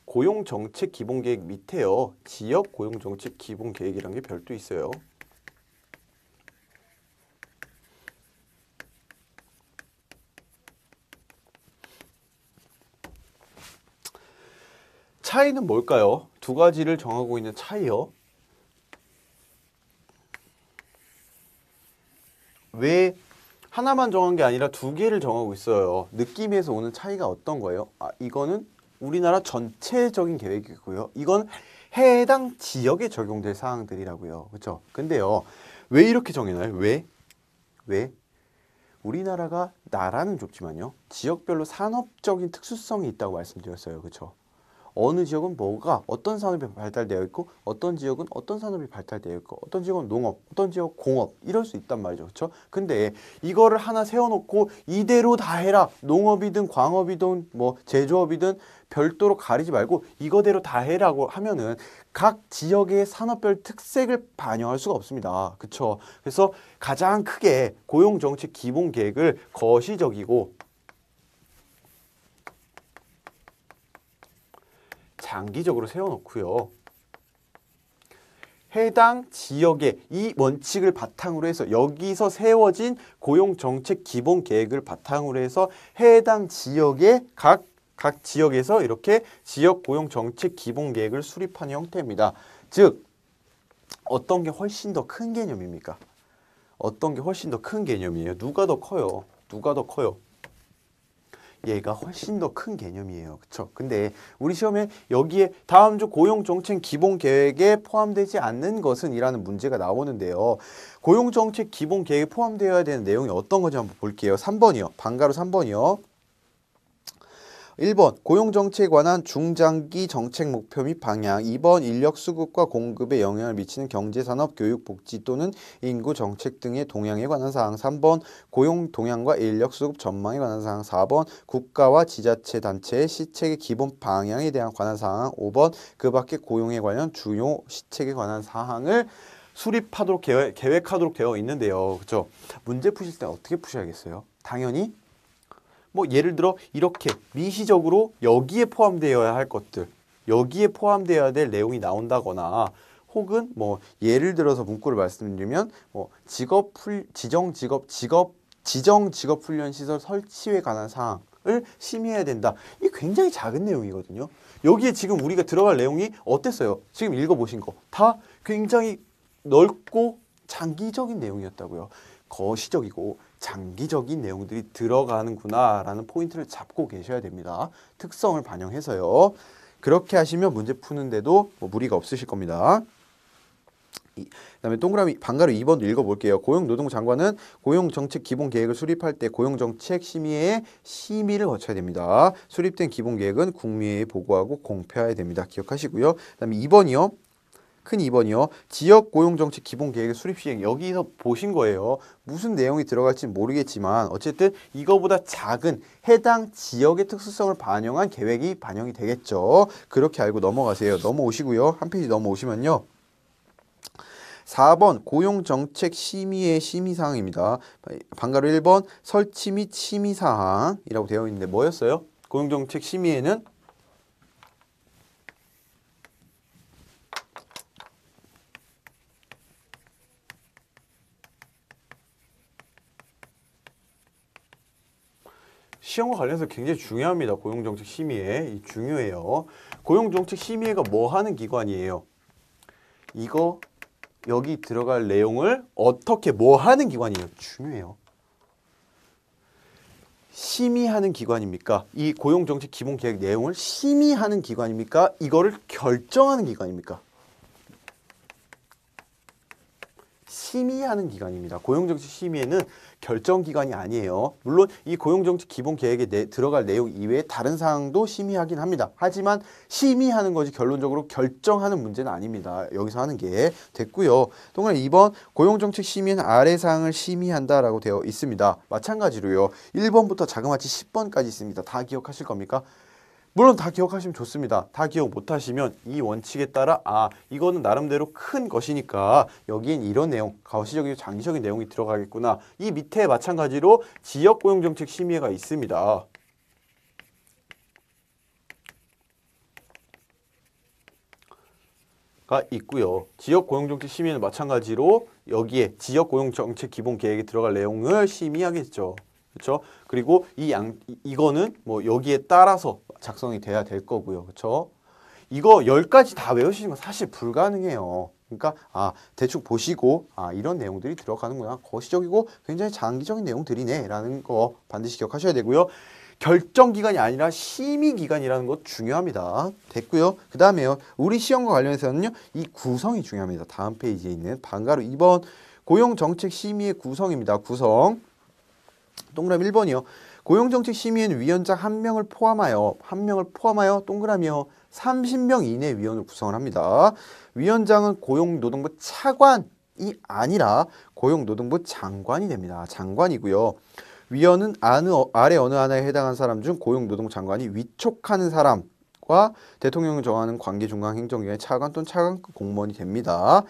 고용정책 기본계획 밑에요. 지역 고용정책 기본계획이라는 게 별도 있어요. 차이는 뭘까요? 두 가지를 정하고 있는 차이요. 왜 하나만 정한 게 아니라 두 개를 정하고 있어요. 느낌에서 오는 차이가 어떤 거예요? 이거는 우리나라 전체적인 계획이고요. 이건 해당 지역에 적용될 사항들이라고요. 그렇죠? 근데요. 왜 이렇게 정해놔요? 왜? 우리나라가 나라는 좁지만요. 지역별로 산업적인 특수성이 있다고 말씀드렸어요. 그렇죠? 어느 지역은 뭐가 어떤 산업이 발달되어 있고 어떤 지역은 어떤 산업이 발달되어 있고 어떤 지역은 농업, 어떤 지역 공업 이럴 수 있단 말이죠. 그렇죠? 근데 이거를 하나 세워놓고 이대로 다 해라. 농업이든 광업이든 뭐 제조업이든 별도로 가리지 말고 이거대로 다 해라고 하면은 각 지역의 산업별 특색을 반영할 수가 없습니다. 그렇죠? 그래서 가장 크게 고용정책 기본계획을 거시적이고 장기적으로 세워놓고요. 해당 지역의 이 원칙을 바탕으로 해서 여기서 세워진 고용정책 기본계획을 바탕으로 해서 해당 지역의 각 지역에서 이렇게 지역 고용정책 기본계획을 수립하는 형태입니다. 즉 어떤 게 훨씬 더 큰 개념입니까? 어떤 게 훨씬 더 큰 개념이에요? 누가 더 커요? 누가 더 커요? 얘가 훨씬 더 큰 개념이에요. 그쵸? 근데 우리 시험에 여기에 다음 주 고용정책 기본계획에 포함되지 않는 것은 이라는 문제가 나오는데요. 고용정책 기본계획에 포함되어야 되는 내용이 어떤 건지 한번 볼게요. 3번이요. 방가로 3번이요. 1번 고용정책에 관한 중장기 정책 목표 및 방향. 2번 인력 수급과 공급에 영향을 미치는 경제산업, 교육, 복지 또는 인구 정책 등의 동향에 관한 사항. 3번 고용 동향과 인력 수급 전망에 관한 사항. 4번 국가와 지자체 단체의 시책의 기본 방향에 대한 관한 사항. 5번 그 밖의 고용에 관련 주요 시책에 관한 사항을 수립하도록 계획하도록 되어 있는데요. 그렇죠? 문제 푸실 때 어떻게 푸셔야겠어요? 당연히 뭐 예를 들어 이렇게 미시적으로 여기에 포함되어야 할 것들, 여기에 포함되어야 될 내용이 나온다거나 혹은 뭐 예를 들어서 문구를 말씀드리면 뭐 지정 직업 훈련 시설 설치에 관한 사항을 심의해야 된다. 이게 굉장히 작은 내용이거든요. 여기에 지금 우리가 들어갈 내용이 어땠어요? 지금 읽어보신 거 다 굉장히 넓고 장기적인 내용이었다고요. 거시적이고 장기적인 내용들이 들어가는구나 라는 포인트를 잡고 계셔야 됩니다. 특성을 반영해서요. 그렇게 하시면 문제 푸는데도 뭐 무리가 없으실 겁니다. 그다음에 동그라미 방가로 2번도 읽어볼게요. 고용노동부 장관은 고용정책 기본계획을 수립할 때 고용정책 심의회의 심의를 거쳐야 됩니다. 수립된 기본계획은 국민회의에 보고하고 공표해야 됩니다. 기억하시고요. 그다음에 2번이요. 큰 2번이요. 지역 고용정책 기본계획의 수립 시행. 여기서 보신 거예요. 무슨 내용이 들어갈지 모르겠지만 어쨌든 이거보다 작은 해당 지역의 특수성을 반영한 계획이 반영이 되겠죠. 그렇게 알고 넘어가세요. 넘어오시고요. 한 페이지 넘어오시면요. 4번 고용정책 심의의 심의사항입니다. 방가로 1번 설치 및 심의사항이라고 되어 있는데 뭐였어요? 고용정책 심의에는 시험과 관련해서 굉장히 중요합니다. 고용정책 심의회. 중요해요. 고용정책 심의회가 뭐 하는 기관이에요? 이거 여기 들어갈 내용을 어떻게 뭐 하는 기관이에요? 중요해요. 심의하는 기관입니까? 이 고용정책 기본계획 내용을 심의하는 기관입니까? 이거를 결정하는 기관입니까? 심의하는 기관입니다. 고용정책 심의회는 결정기관이 아니에요. 물론 이 고용정책 기본계획에 들어갈 내용 이외에 다른 사항도 심의하긴 합니다. 하지만 심의하는 것이 결론적으로 결정하는 문제는 아닙니다. 여기서 하는 게 됐고요. 동그라미 2번 고용정책 심의는 아래 사항을 심의한다라고 되어 있습니다. 마찬가지로요. 1번부터 자그마치 10번까지 있습니다. 다 기억하실 겁니까? 물론 다 기억하시면 좋습니다. 다 기억 못하시면 이 원칙에 따라 이거는 나름대로 큰 것이니까 여기엔 이런 내용, 거시적이고 장기적인 내용이 들어가겠구나. 이 밑에 마찬가지로 지역고용정책 심의회가 있습니다. 있고요. 지역 고용정책 심의는 마찬가지로 여기에 지역 고용정책 기본 계획에 들어갈 내용을 심의하겠죠. 그렇죠? 그리고 이거는 뭐 여기에 따라서 작성이 돼야 될 거고요. 그렇죠? 이거 10가지 다 외우시는 건 사실 불가능해요. 그러니까 대충 보시고 이런 내용들이 들어가는구나. 거시적이고 굉장히 장기적인 내용들이네 라는 거 반드시 기억하셔야 되고요. 결정기간이 아니라 심의기간이라는 거 중요합니다. 됐고요. 그 다음에요. 우리 시험과 관련해서는요. 이 구성이 중요합니다. 다음 페이지에 있는 바로 2번 고용정책심의의 구성입니다. 구성. 동그라미 1번이요. 고용정책심의는 위원장 한 명을 포함하여 동그라미요. 30명 이내 위원을 구성을 합니다. 위원장은 고용노동부 차관이 아니라 고용노동부 장관이 됩니다. 장관이고요. 위원은 아래 어느 하나에 해당하는 사람 중 고용노동부 장관이 위촉하는 사람과 대통령이 정하는 관계 중간 행정기관의 차관 또는 차관급 공무원이 됩니다.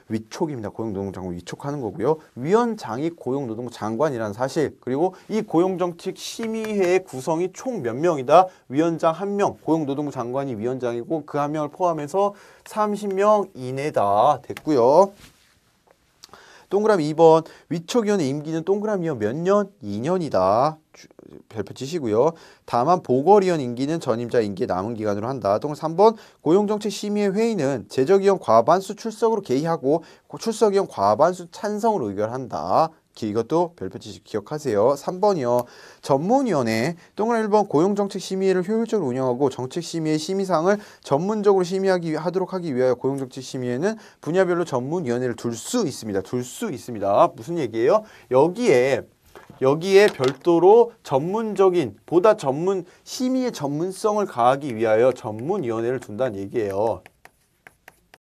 위촉입니다. 고용노동부 장관 위촉하는 거고요. 위원장이 고용노동부 장관이라는 사실, 그리고 이 고용정책 심의회의 구성이 총 몇 명이다? 위원장 1명, 고용노동부 장관이 위원장이고 그 한 명을 포함해서 30명 이내다. 됐고요. 동그라미 2번 위촉위원의 임기는 동그라미요. 몇 년? 2년이다. 별표 치시고요. 다만 보궐위원 임기는 전임자 임기에 남은 기간으로 한다. 동그라미 3번 고용정책심의회 회의는 제적위원 과반수 출석으로 개의하고 출석위원 과반수 찬성으로 의결한다. 이것도 별표 치시 기억하세요. 3번이요. 전문위원회 동그라미 1번 고용정책심의회를 효율적으로 운영하고 정책심의회 심의사항을 전문적으로 하도록 하기 위하여 고용정책심의회는 분야별로 전문위원회를 둘 수 있습니다. 둘 수 있습니다. 무슨 얘기예요? 여기에 별도로 심의의 전문성을 가하기 위하여 전문위원회를 둔다는 얘기예요.